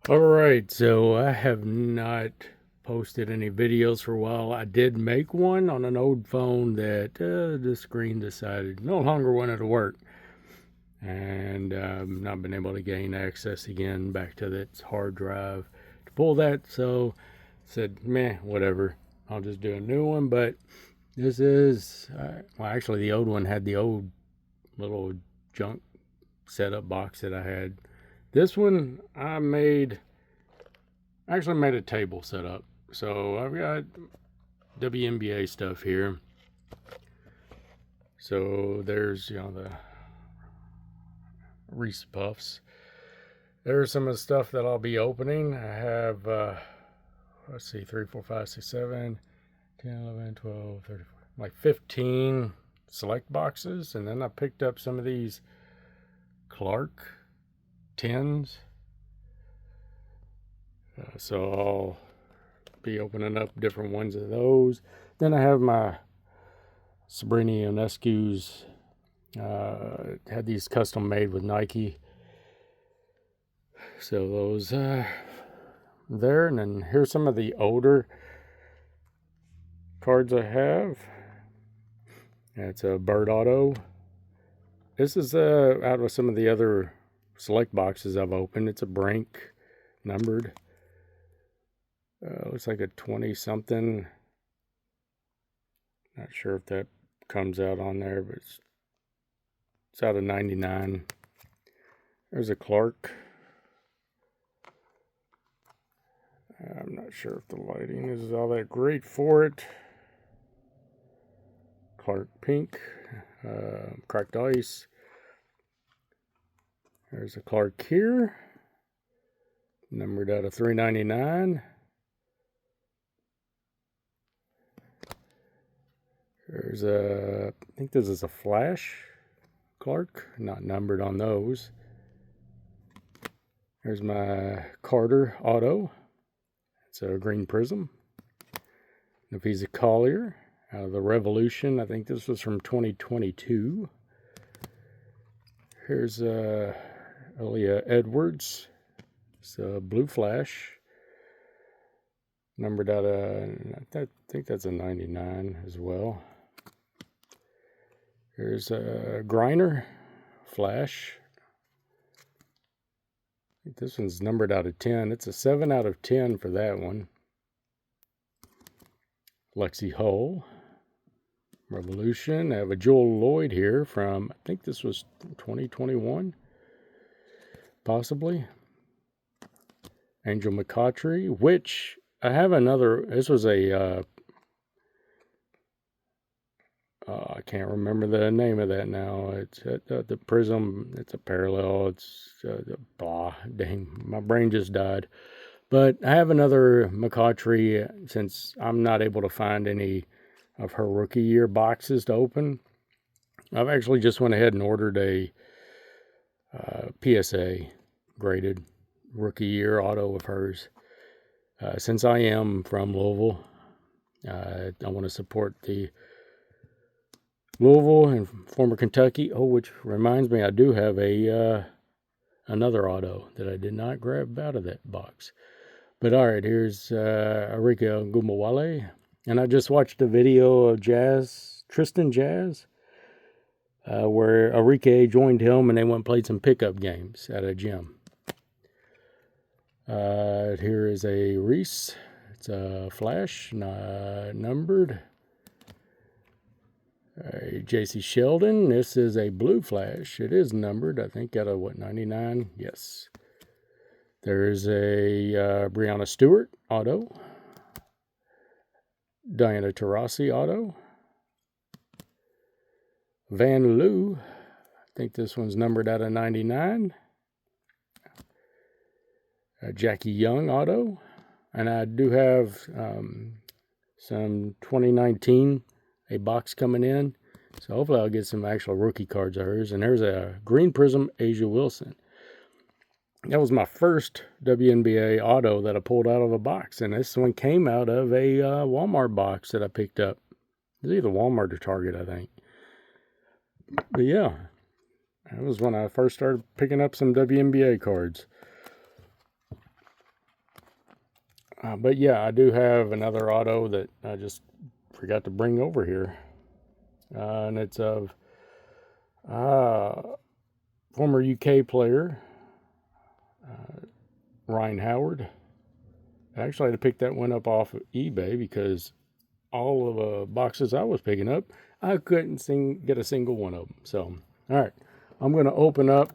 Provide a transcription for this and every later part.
All right, so I have not posted any videos for a while. I did make one on an old phone that the screen decided no longer wanted to work, and not been able to gain access again back to that hard drive to pull that. So said, meh, whatever. I'll just do a new one. But this is well, actually, the old one had the old little junk setup box that I had. This one I actually made a table set up. So I've got WNBA stuff here. So there's, the Reese Puffs. There's some of the stuff that I'll be opening. I have, let's see, 3, 4, 5, 6, 7, 10, 11, 12, 13, like 15 select boxes. And then I picked up some of these Clark tins. So I'll be opening up different ones of those. Then I have my Sabrina Ionescu's, had these custom made with Nike. So those there. And then here's some of the older cards I have. It's a Bird Auto. This is out of some of the other select boxes I've opened. It's a Brink numbered. Looks like a 20 something. Not sure if that comes out on there, but it's out of 99. There's a Clark. I'm not sure if the lighting is all that great for it. Clark Pink, Cracked Ice. There's a Clark here, numbered out of 399. There's I think this is a Flash Clark, not numbered on those. There's my Carter Auto. It's a green prism. Nafisa Collier out of the Revolution. I think this was from 2022. Here's Aaliyah Edwards. It's a Blue Flash. Numbered out of, I think that's a 99 as well. Here's a Griner Flash. I think this one's numbered out of 10. It's a 7 out of 10 for that one. Lexi Hull. Revolution. I have a Joel Lloyd here from, I think this was 2021. Possibly. Angel McCautry, which I have another, this was a, I can't remember the name of that now. It's the Prism. It's a parallel. It's blah. Dang, my brain just died. But I have another McCautry since I'm not able to find any of her rookie year boxes to open. I've actually just went ahead and ordered a PSA graded rookie year auto of hers. Since I am from Louisville, I want to support the Louisville and former Kentucky. Oh, which reminds me, I do have a another auto that I did not grab out of that box. But all right, here's Arika Gumawale. And I just watched a video of Tristan Jazz, where Arike joined him and they went and played some pickup games at a gym. Here is a Reese. It's a Flash, numbered. J.C. Sheldon. This is a Blue Flash. It is numbered, I think, out of what, 99? Yes. There's a Breanna Stewart auto. Diana Taurasi auto. Van Loo. I think this one's numbered out of 99. Jackie Young auto. And I do have some 2019, a box coming in. So hopefully I'll get some actual rookie cards of hers. And there's a Green Prism Asia Wilson. That was my first WNBA auto that I pulled out of a box. And this one came out of a Walmart box that I picked up. It was either Walmart or Target, I think. But yeah, that was when I first started picking up some WNBA cards. But yeah, I do have another auto that I just forgot to bring over here. And it's of former UK player, Ryan Howard. I actually had to pick that one up off of eBay because all of the boxes I was picking up, I couldn't get a single one of them. So, all right, I'm going to open up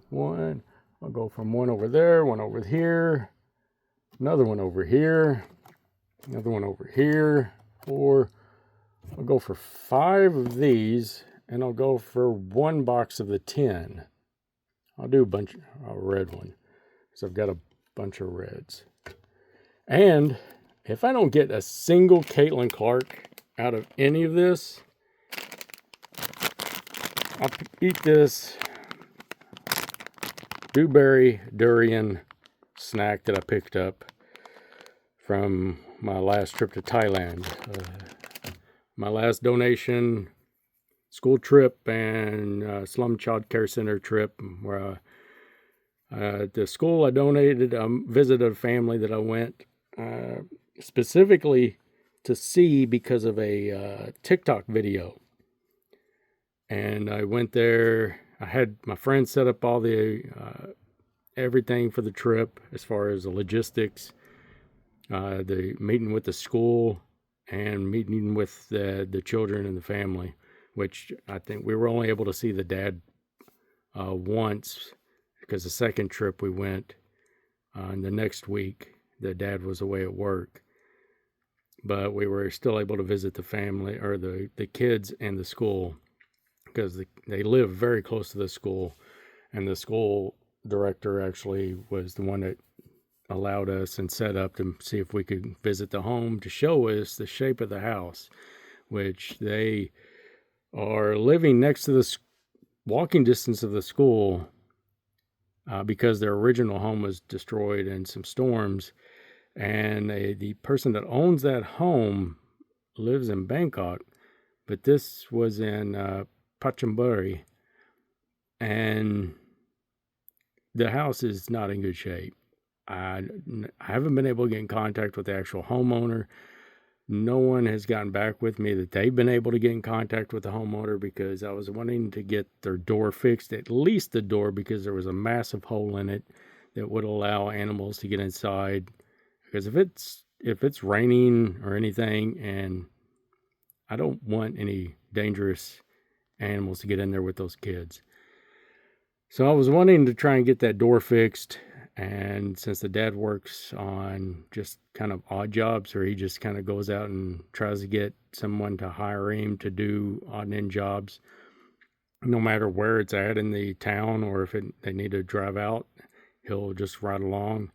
one. I'll go from one over there, one over here, another one over here, another one over here, or I'll go for 5 of these, and I'll go for 1 box of the 10. I'll do a red one because I've got a bunch of reds. And if I don't get a single Caitlin Clark out of any of this, I'll eat this Dewberry Durian snack that I picked up from my last trip to Thailand. My last donation, school trip, and slum child care center trip, where the school I donated, visited a family that I went specifically to see because of a TikTok video. And I went there. I had my friends set up all the everything for the trip as far as the logistics, the meeting with the school, and meeting with the children and the family, which I think we were only able to see the dad once, because the second trip we went and the next week the dad was away at work. But we were still able to visit the family, or the kids and the school, because they live very close to the school, and the school director actually was the one that allowed us and set up to see if we could visit the home, to show us the shape of the house, which they are living next to the walking distance of the school, because their original home was destroyed in some storms. And the person that owns that home lives in Bangkok, but this was in Pachamburi, and the house is not in good shape. I haven't been able to get in contact with the actual homeowner. No one has gotten back with me that they've been able to get in contact with the homeowner, because I was wanting to get their door fixed, at least the door, because there was a massive hole in it that would allow animals to get inside. Because if it's raining or anything, and I don't want any dangerous animals to get in there with those kids. So I was wanting to try and get that door fixed. And since the dad works on just kind of odd jobs, or he just kind of goes out and tries to get someone to hire him to do odd and end jobs, no matter where it's at in the town, or if they need to drive out, he'll just ride along.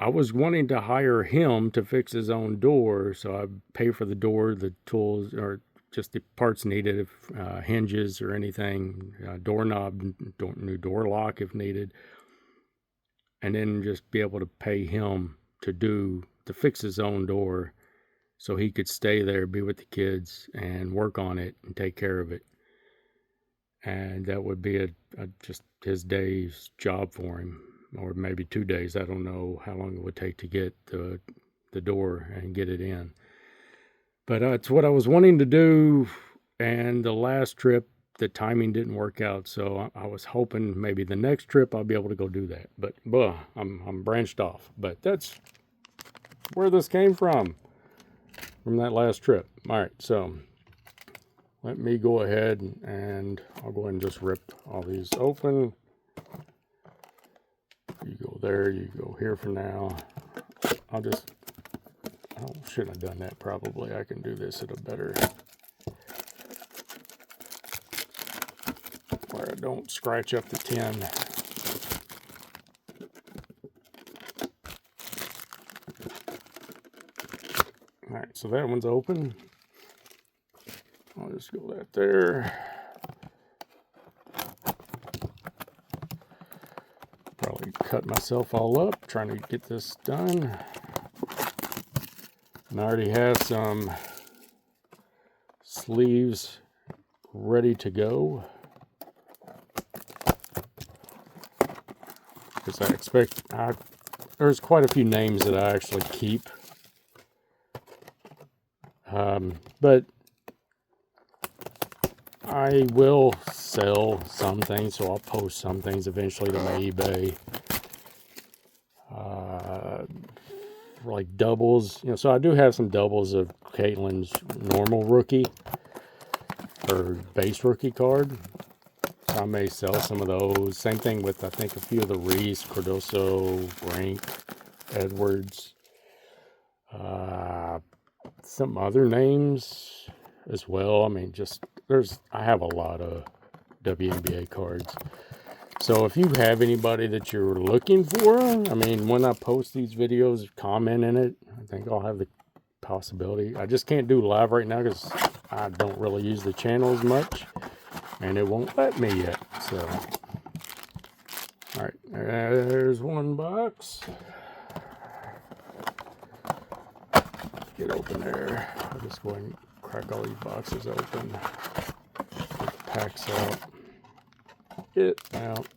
I was wanting to hire him to fix his own door, so I'd pay for the door, the tools, or just the parts needed, if hinges or anything, doorknob, new door lock if needed, and then just be able to pay him to fix his own door, so he could stay there, be with the kids, and work on it and take care of it. And that would be just his day's job for him, or maybe 2 days. I don't know how long it would take to get the door and get it in. But it's what I was wanting to do, and the last trip, the timing didn't work out. So I was hoping maybe the next trip I'll be able to go do that. But I'm branched off. But that's where this came from that last trip. All right, so let me go ahead and I'll go ahead and just rip all these open. You go there, you go here for now. Shouldn't have done that probably. I can do this at a better, where I don't scratch up the tin. All right, so that one's open. I'll just go that there. Probably cut myself all up trying to get this done. And I already have some sleeves ready to go, because I there's quite a few names that I actually keep. But I will sell some things, so I'll post some things eventually to my eBay. Like doubles, so I do have some doubles of Caitlin's normal rookie or base rookie card. So I may sell some of those. Same thing with, I think, a few of the Reese, Cardoso, Rank, Edwards. Some other names as well. I mean, I have a lot of WNBA cards. So if you have anybody that you're looking for, I mean, when I post these videos, comment in it. I think I'll have the possibility. I just can't do live right now because I don't really use the channel as much, and it won't let me yet. So, all right, there's one box. Get open there. I'll just go ahead and crack all these boxes open. Get the packs out. Get out.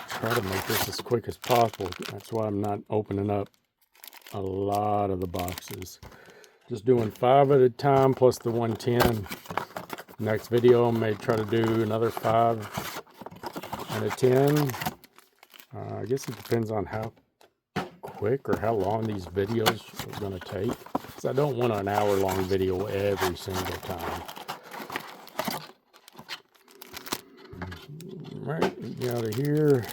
Try to make this as quick as possible. That's why I'm not opening up a lot of the boxes. Just doing 5 at a time plus the 110. Next video I may try to do another 5 and a 10. I guess it depends on how quick or how long these videos are going to take, because I don't want an hour-long video every single time. Right, get out of here.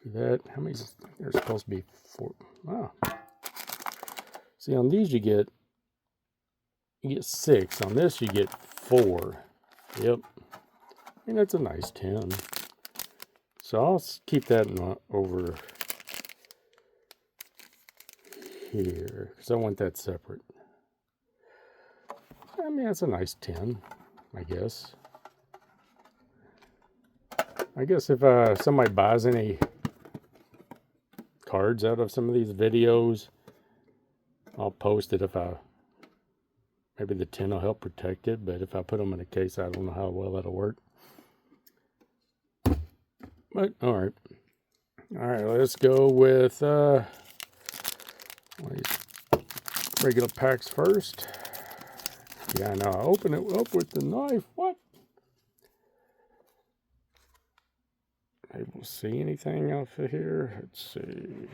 That, how many? There's supposed to be 4. Wow. See, on these you get 6. On this you get 4. Yep. I mean, that's a nice 10. So I'll keep that over here because I want that separate. I mean, that's a nice 10, I guess. I guess if somebody buys any cards out of some of these videos, I'll post it. Maybe the 10 will help protect it, but if I put them in a case, I don't know how well that'll work. But all right, let's go with regular packs first. Yeah, now I open it up with the knife. What? Able to see anything off of here? Let's see.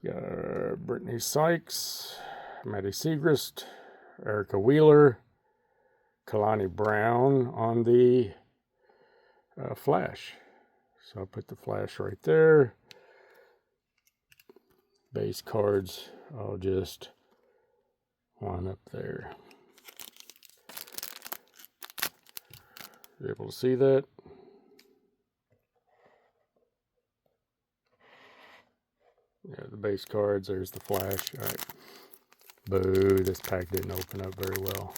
Got Brittany Sykes, Maddie Segrist, Erica Wheeler, Kalani Brown on the flash. So I'll put the flash right there. Base cards, I'll just line up there. You able to see that? Yeah, the base cards, there's the flash. All right. Boo, this pack didn't open up very well.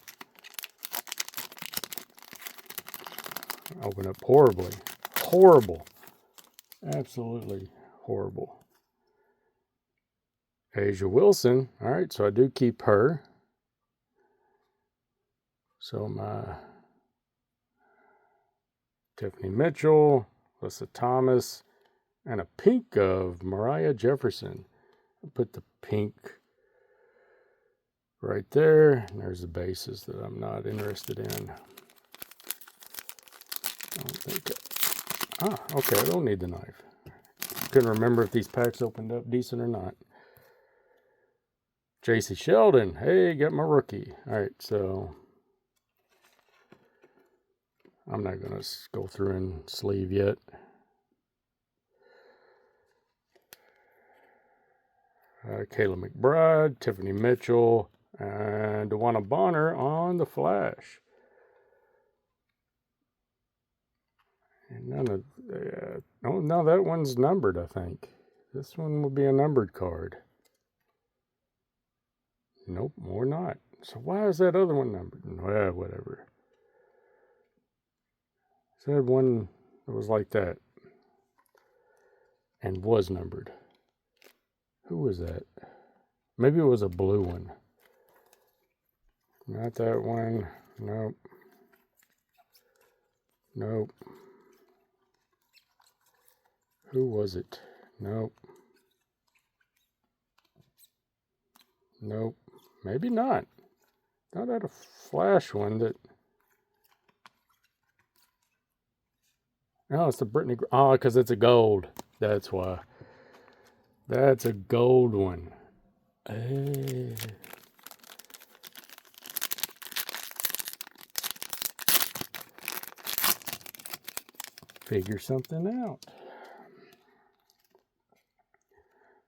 Open up horribly. Horrible. Absolutely horrible. Asia Wilson. All right, so I do keep her. So my Tiffany Mitchell, Alyssa Thomas, and a pink of Mariah Jefferson. I'll put the pink right there. And there's the bases that I'm not interested in. Okay, I don't need the knife. Couldn't remember if these packs opened up decent or not. JC Sheldon. Hey, got my rookie. All right, so I'm not going to go through and sleeve yet. Kayla McBride, Tiffany Mitchell, and DeWanna Bonner on the flash. And none of oh no, that one's numbered, I think. This one will be a numbered card. Nope, more not. So why is that other one numbered? Well, whatever. Said one that was like that and was numbered. Who was that? Maybe it was a blue one. Not that one. Nope. Nope. Who was it? Nope. Nope. Maybe not. Not at a flash one that... No, it's the Brittany... Oh, because it's a gold. That's why. That's a gold one. Hey. Figure something out.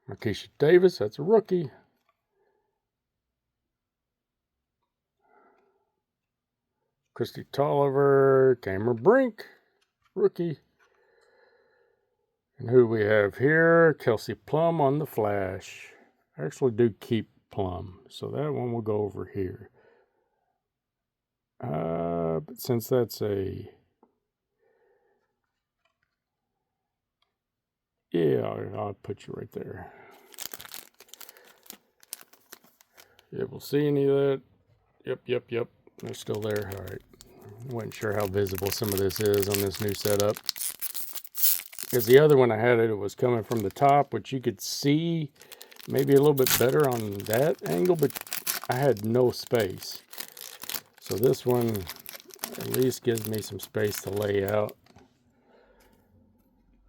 Markeisha Davis, that's a rookie. Christy Tolliver, Cameron Brink, rookie. And who we have here? Kelsey Plum on the flash. I actually do keep Plum, so that one will go over here. But since that's a... Yeah, I'll put you right there. Yeah, we'll see any of that. Yep. They're still there. All right. Wasn't sure how visible some of this is on this new setup. Because the other one I had it was coming from the top, which you could see maybe a little bit better on that angle, but I had no space. So this one at least gives me some space to lay out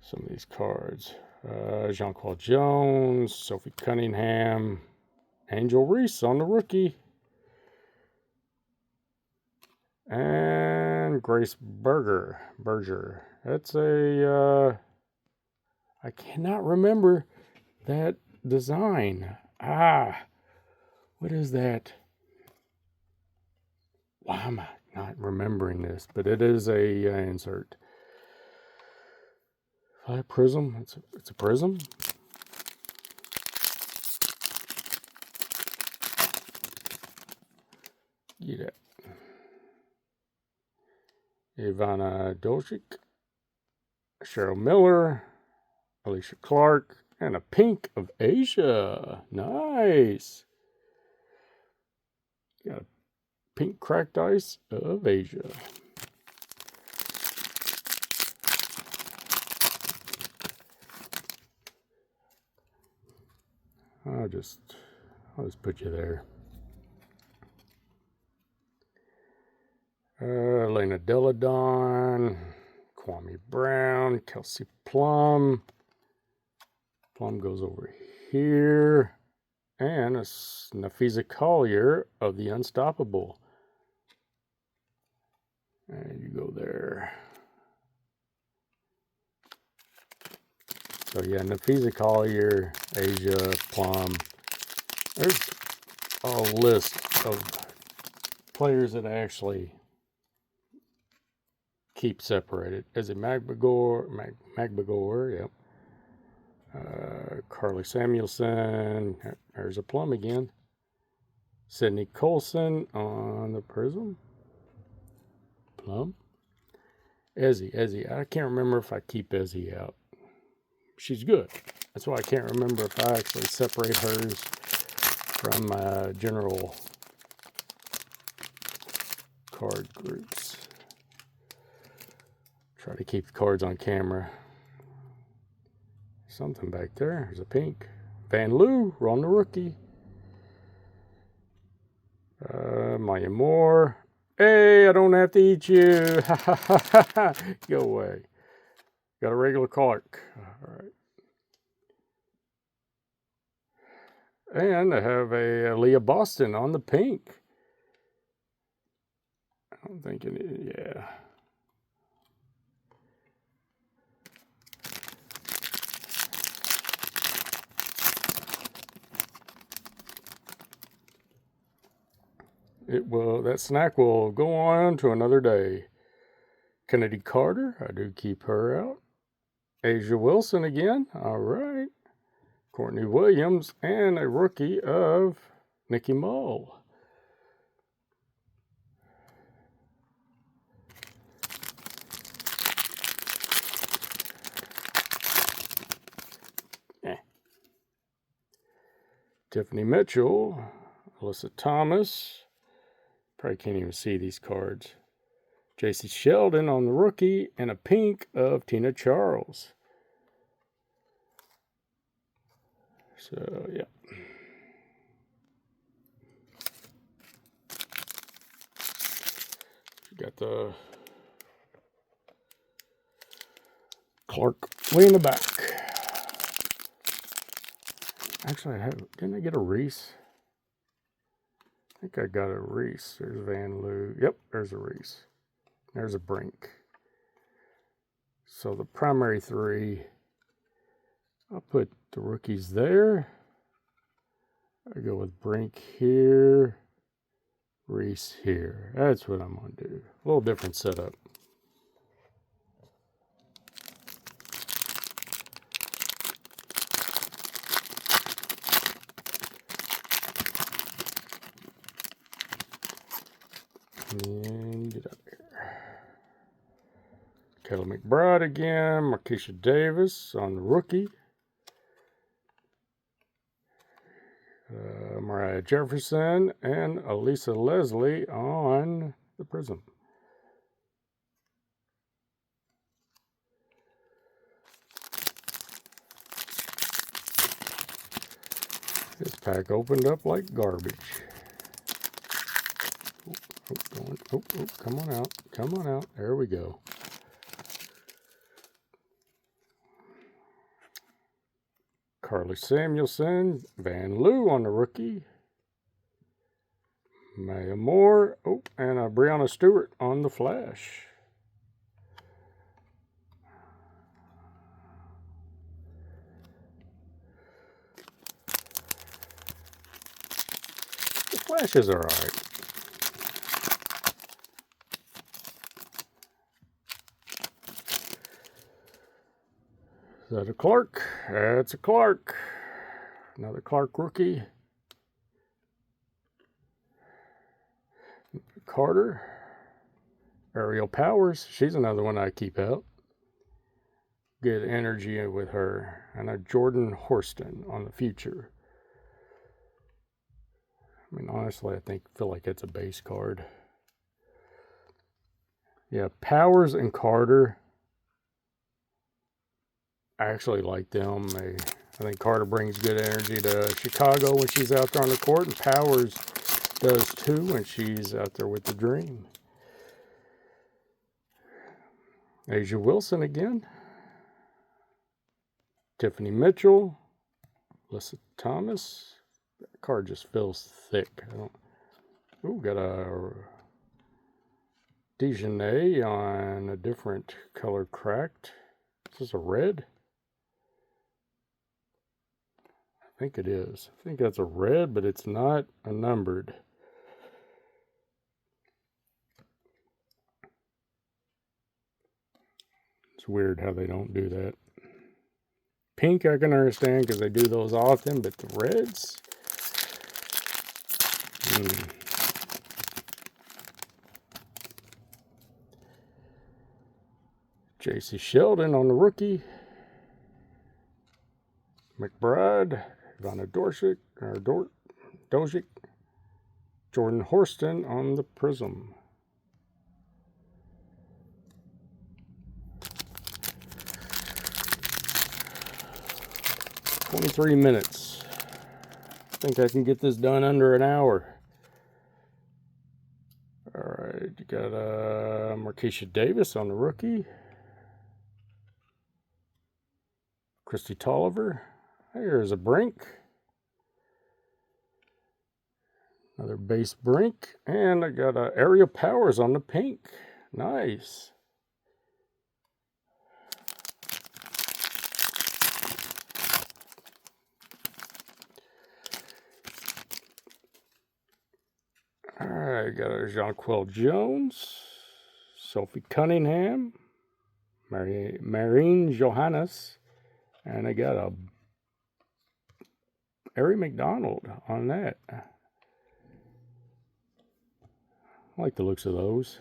some of these cards. Jonquel Jones, Sophie Cunningham, Angel Reese on the rookie. And Grace Berger. That's a, I cannot remember that design. What is that? Why am I not remembering this? But it is a insert. Prism. It's a prism. Get it. Ivana Dojic, Cheryl Miller, Alicia Clark, and a pink of Asia. Nice. Got a pink cracked ice of Asia. I'll just put you there. Elena Deladon, Kwame Brown, Kelsey Plum. Plum goes over here. And a Nafisa Collier of the Unstoppable. And you go there. So yeah, Nafisa Collier, Asia, Plum. There's a list of players that I actually keep separated. Is it Magbagor, yep. Carly Samuelson, there's a Plum again. Sydney Colson on the Prism. Plum. Ezzy. I can't remember if I keep Ezzy out. She's good. That's why I can't remember if I actually separate hers from general card groups. Try to keep the cards on camera. Something back there. There's a pink. Van Loo, Ron the rookie. Maya Moore. Hey, I don't have to eat you. Go away. Got a regular Clark. All right. And I have a Leah Boston on the pink. I don't think it, yeah. That snack will go on to another day. Kennedy Carter, I do keep her out. Asia Wilson again, all right. Courtney Williams, and a rookie of Nikki Mull. Tiffany Mitchell, Alyssa Thomas. Probably can't even see these cards. JC Sheldon on the rookie, and a pink of Tina Charles. So, yeah. Got the Clark way in the back. Actually, didn't I get a Reese? I think I got a Reese. There's Van Loo. Yep, there's a Reese. There's a Brink. So the primary three, I'll put the rookies there. I go with Brink here, Reese here. That's what I'm going to do. A little different setup. And get up here. Kelly McBride again. Markeisha Davis on the rookie. Mariah Jefferson and Elisa Leslie on the Prism. This pack opened up like garbage. Come on out. Come on out. There we go. Carly Samuelson, Van Loo on the rookie. Maya Moore, and Brianna Stewart on the Flash. The Flash is all right. Is that a Clark? That's a Clark. Another Clark rookie. Carter. Ariel Powers. She's another one I keep out. Good energy with her. And a Jordan Horston on the future. I mean, honestly, I feel like it's a base card. Yeah, Powers and Carter. I actually like them. I think Carter brings good energy to Chicago when she's out there on the court, and Powers does too when she's out there with the Dream. Asia Wilson again. Tiffany Mitchell. Alyssa Thomas. That card just feels thick. Got a Dejanay on a different color cracked. Is this a red? I think it is. I think that's a red, but it's not a numbered. It's weird how they don't do that. Pink I can understand because they do those often, but the reds? JC Sheldon on the rookie. McBride, Ivana Dojic, Jordan Horston on the Prism. "23 minutes. I think I can get this done under an hour." All right, you got Markeisha Davis on the rookie. Christy Tolliver. Here's a Brink. Another base Brink. And I got Ariel Powers on the pink. Nice. All right, got a Jonquel Jones. Sophie Cunningham. Marine Johannes. And I got a Ari McDonald on that. I like the looks of those.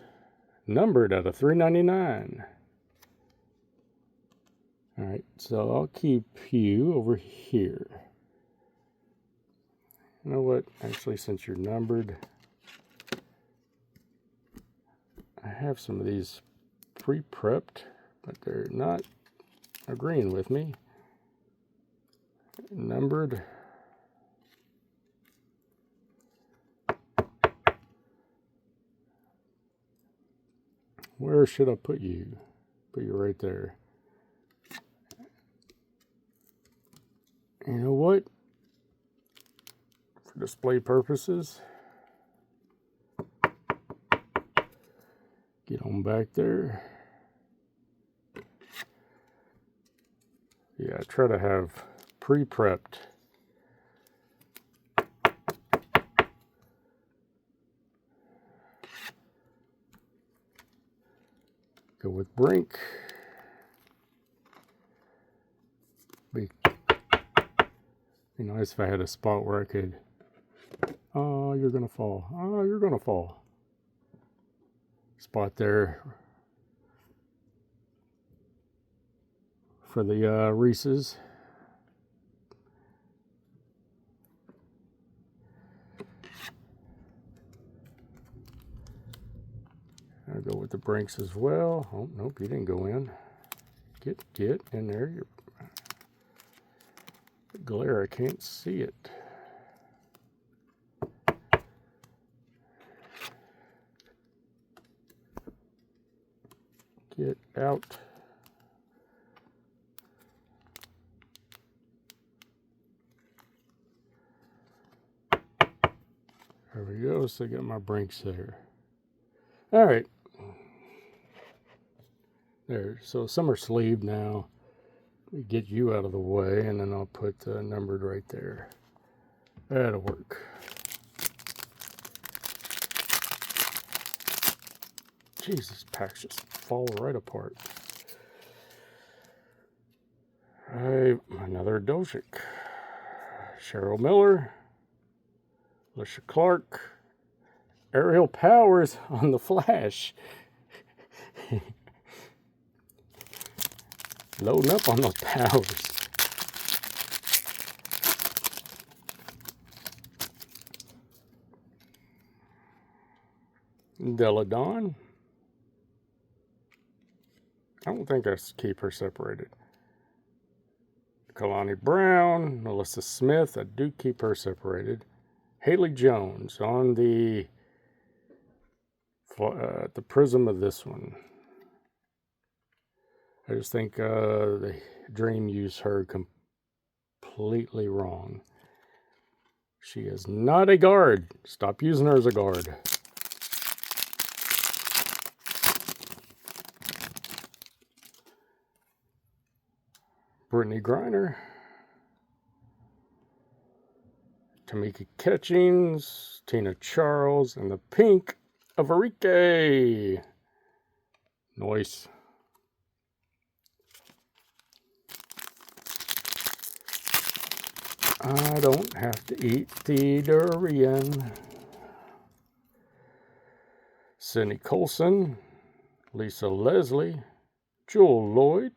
Numbered out of 399. All right, so I'll keep you over here. You know what? Actually, since you're numbered, I have some of these pre-prepped, but they're not agreeing with me. Numbered. Where should I put you? Put you right there. You know what? For display purposes, get on back there. Yeah, I try to have pre-prepped. Go with Brink. Be nice if I had a spot where I could. Oh, you're gonna fall. Oh, you're gonna fall. Spot there for the Reese's. I'll go with the Brinks as well. Oh, nope, you didn't go in. Get in there. You're glare, I can't see it. Get out. There we go. So I got my Brinks there. All right. There. So some are sleeved now. We get you out of the way, and then I'll put numbered right there. That'll work. Jesus, packs just fall right apart. All right, another Dozic. Cheryl Miller. Alicia Clark. Aerial Powers on the Flash. Loading up on those powers. Deladon. I don't think I keep her separated. Kalani Brown, Melissa Smith, I do keep her separated. Haley Jones on the prism of this one. I just think the Dream used her completely wrong. She is not a guard. Stop using her as a guard. Brittany Griner. Tamika Catchings. Tina Charles. And the pink of Arike. Nice. I don't have to eat the durian. Cindy Colson, Lisa Leslie, Jewel Lloyd,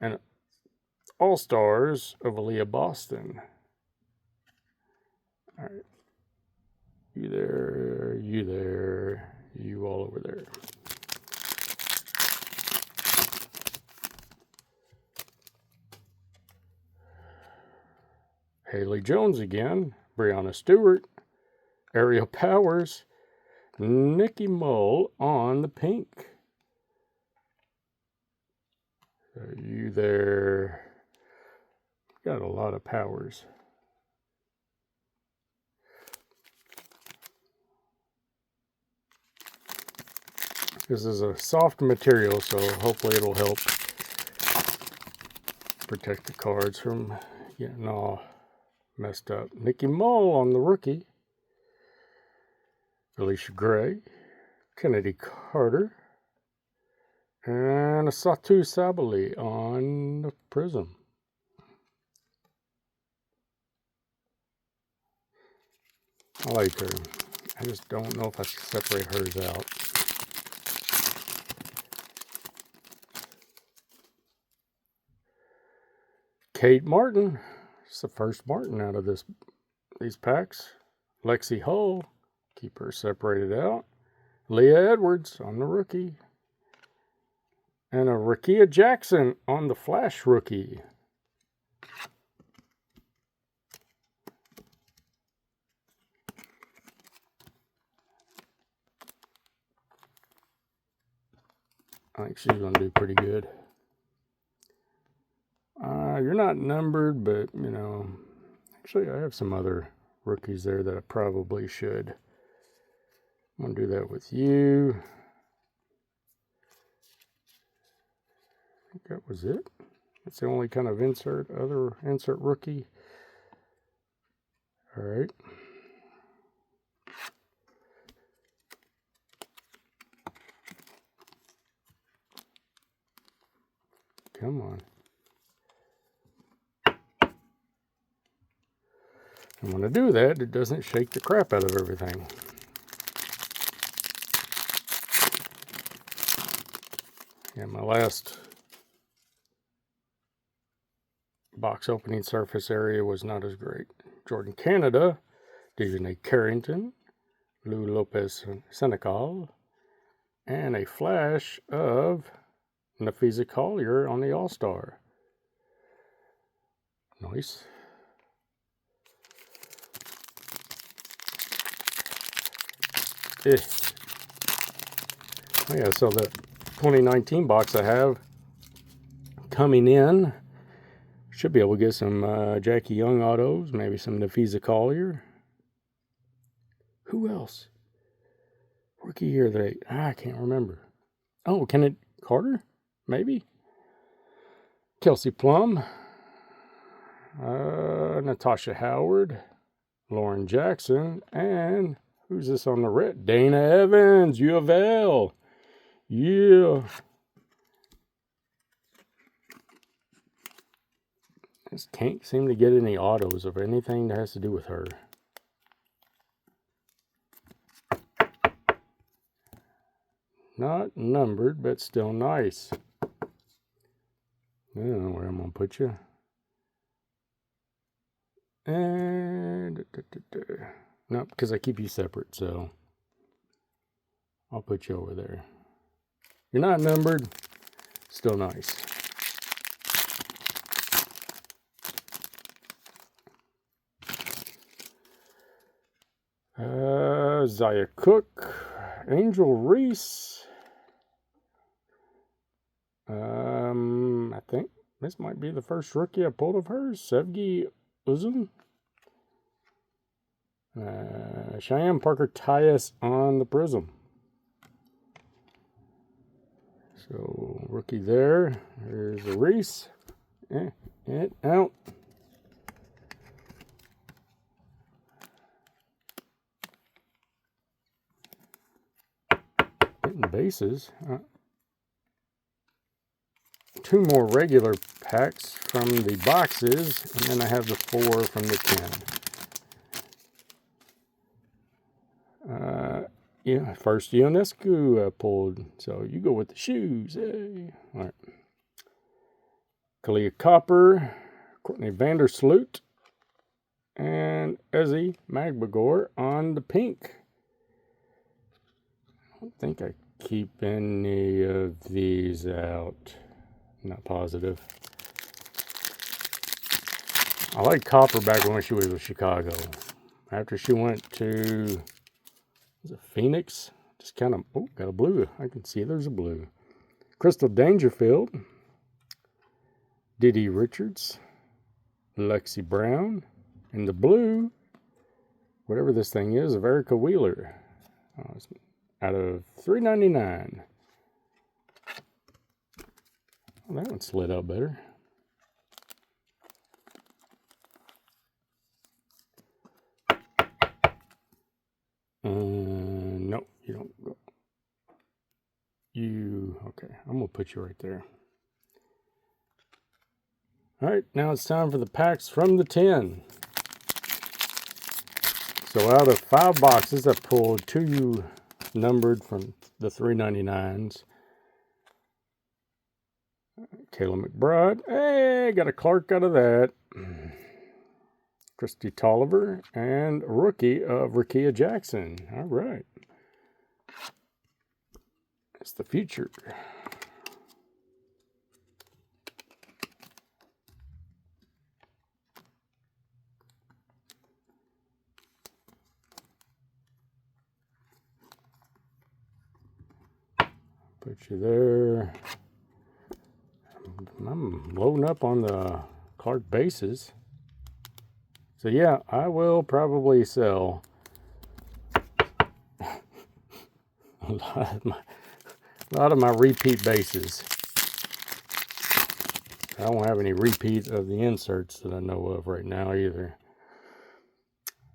and All-Stars of Aaliyah Boston. All right. You there, you all over there. Haley Jones again, Brianna Stewart, Aerial Powers, Nikki Mull on the pink. Are you there? Got a lot of powers. This is a soft material, so hopefully it'll help protect the cards from getting all messed up. Nikki Mull on the rookie. Alicia Gray. Kennedy Carter. And a Satu Sabali on the prism. I like her. I just don't know if I can separate hers out. Kate Martin. It's the first Martin out of this these packs. Lexi Hull, keep her separated out. Leah Edwards on the rookie. And a Rakia Jackson on the Flash rookie. I think she's going to do pretty good. You're not numbered, but, you know, actually I have some other rookies there that I probably should. I'm going to do that with you. I think that was it. That's the only kind of insert rookie. All right. Come on. And when I do that, it doesn't shake the crap out of everything. Yeah, my last box opening surface area was not as great. Jordan Canada, Dejanay Carrington, Lou Lopez Senecal, and a flash of Nafisa Collier on the All-Star. Nice. Oh yeah, so the 2019 box I have coming in, should be able to get some Jackie Young autos, maybe some Nafisa Collier. Who else? Rookie year I can't remember. Oh, Kenneth Carter? Maybe? Kelsey Plum. Natasha Howard. Lauren Jackson. And who's this on the red? Dana Evans, U of L. Yeah. Just can't seem to get any autos of anything that has to do with her. Not numbered, but still nice. I don't know where I'm going to put you. And no, because I keep you separate, so I'll put you over there. You're not numbered, still nice. Zaya Cook, Angel Reese. I think this might be the first rookie I pulled of hers. Sevgi Uzun. Cheyenne Parker Tyus on the Prism. So, rookie there. There's a Reese. And out. Hitting bases. Two more regular packs from the boxes, and then I have the 4 from the 10. Yeah, first Ionescu I pulled, so you go with the shoes. Hey. All right. Kalia Copper, Courtney Vandersloot, and Ezzy Magbagor on the pink. I don't think I keep any of these out. Not positive. I liked Copper back when she was with Chicago. After she went to, was it Phoenix? Just kind of, oh, got a blue. I can see there's a blue. Crystal Dangerfield. Didi Richards. Lexi Brown. And the blue, whatever this thing is, of Erica Wheeler. It's out of $3.99. Well, that one slid out better. No, you don't go. Okay, I'm going to put you right there. All right, now it's time for the packs from the 10. So out of 5 boxes, I pulled 2 numbered from the $3.99s. Kayla McBride. Hey, got a Clark out of that. Christy Tolliver, and rookie of Rickea Jackson. All right. That's the future. Put you there. I'm loading up on the Clark bases. So yeah, I will probably sell a lot of my repeat bases. I don't have any repeats of the inserts that I know of right now either.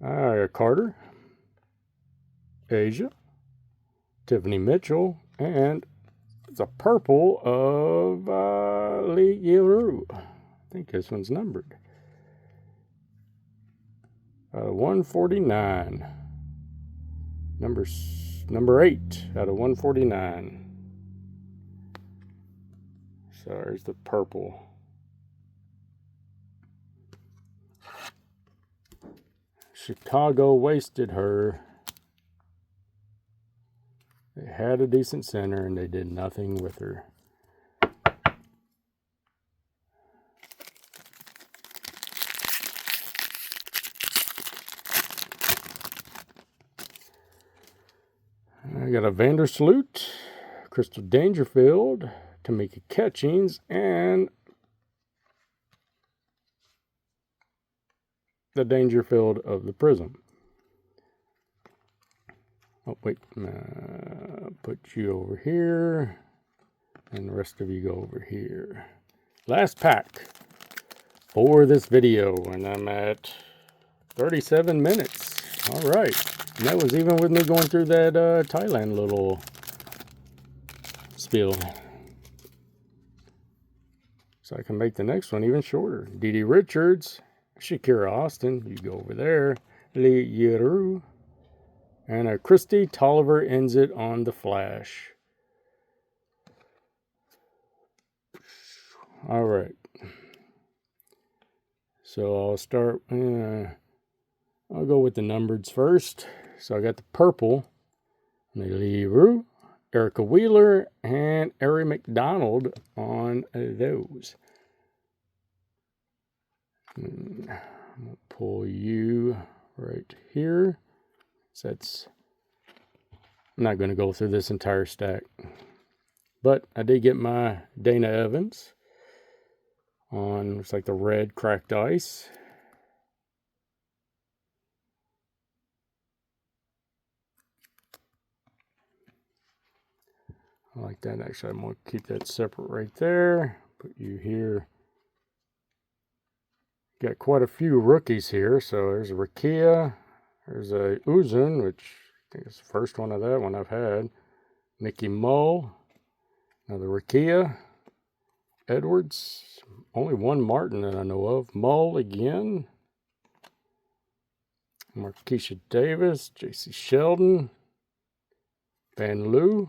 Carter, Asia, Tiffany Mitchell, and it's a purple of Lee Yeru. I think this one's numbered. 149. Number 8 out of 149. So there's the purple. Chicago wasted her. They had a decent center and they did nothing with her. I got a Vandersloot, Crystal Dangerfield, Tamika Catchings, and the Dangerfield of the Prism. Oh, wait. Put you over here. And the rest of you go over here. Last pack for this video. And I'm at 37 minutes. All right. And that was even with me going through that Thailand little spiel. So I can make the next one even shorter. Dee Richards, Shakira Austin, you go over there. Lee Yeru. And Christy Tolliver ends it on the flash. All right. So I'll start. I'll go with the numbereds first. So I got the purple. Lee Yeru, Erica Wheeler, and Ari McDonald on those. I'm going to pull you right here. So I'm not going to go through this entire stack. But I did get my Dana Evans on, looks like the red cracked ice. I like that. Actually, I'm going to keep that separate right there. Put you here. Got quite a few rookies here. So there's a Rickea. There's a Uzun, which I think is the first one of that one I've had. Nikki Mull. Another Rickea. Edwards. Only one Martin that I know of. Mull again. Marquisha Davis. J.C. Sheldon. Van Loo.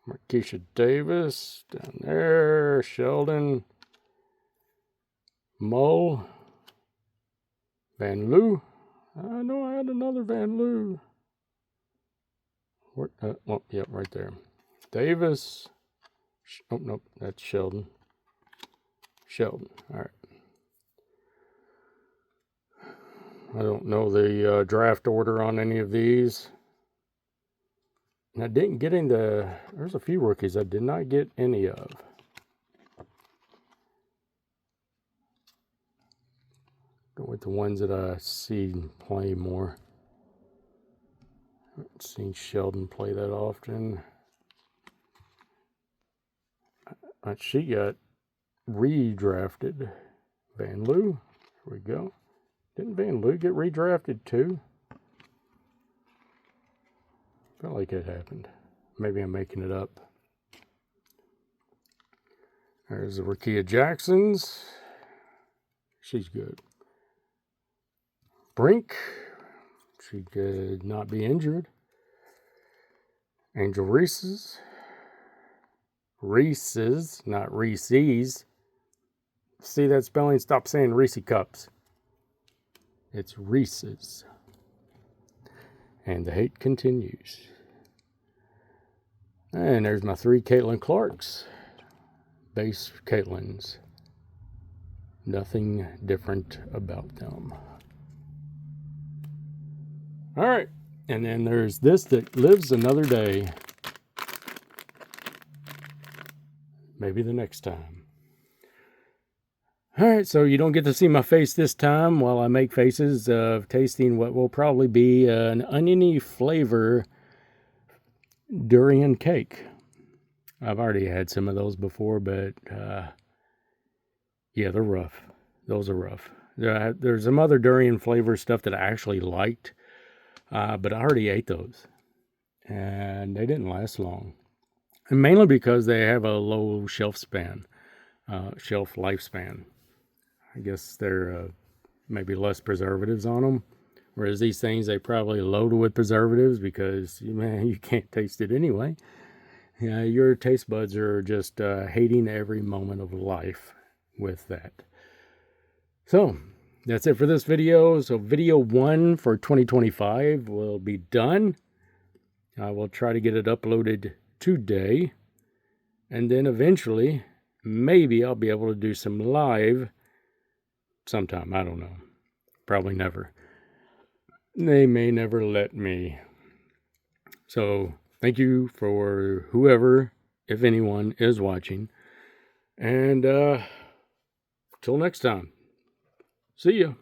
Marquisha Davis. Down there. Sheldon. Mull. Van Loo. I know I had another Van Loo. Oh, yep, right there. Davis. Oh, nope, that's Sheldon. Sheldon, all right. I don't know the draft order on any of these. And I didn't get there's a few rookies I did not get any of. Go with the ones that I see play more. I haven't seen Sheldon play that often. She got redrafted. Van Loo. Here we go. Didn't Van Loo get redrafted too? Felt like it happened. Maybe I'm making it up. There's the Rickea Jacksons. She's good. Brink. She could not be injured. Angel Reese's. Reese's, not Reese's. See that spelling? Stop saying Reese Cups. It's Reese's. And the hate continues. And there's my 3 Caitlin Clarks. Base Caitlins. Nothing different about them. All right. And then there's this that lives another day. Maybe the next time. All right, so you don't get to see my face this time while I make faces of tasting what will probably be an oniony flavor durian cake. I've already had some of those before, but yeah, they're rough. Those are rough. There's some other durian flavor stuff that I actually liked, but I already ate those, and they didn't last long. And mainly because they have a low shelf lifespan. I guess they're maybe less preservatives on them. Whereas these things, they probably loaded with preservatives because, man, you can't taste it anyway. Yeah, your taste buds are just hating every moment of life with that. So, that's it for this video. So, video 1 for 2025 will be done. I will try to get it uploaded today. And then eventually, maybe I'll be able to do some live sometime. I don't know. Probably never. They may never let me. So, thank you for whoever, if anyone, is watching. And till next time. See ya.